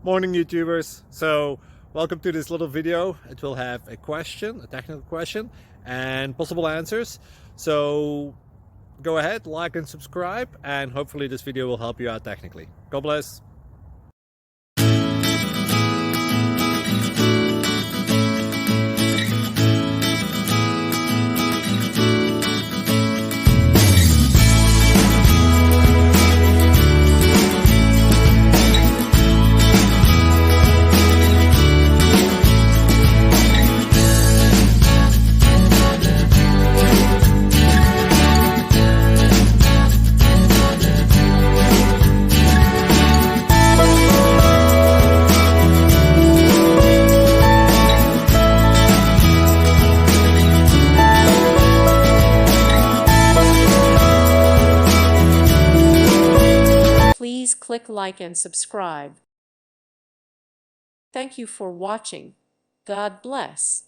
Morning YouTubers. So welcome to this little video. It will have a question, a technical question, and possible answers. So go ahead, like and subscribe, and hopefully this video will help you out technically. God bless. Please click like and subscribe. Thank you for watching. God bless.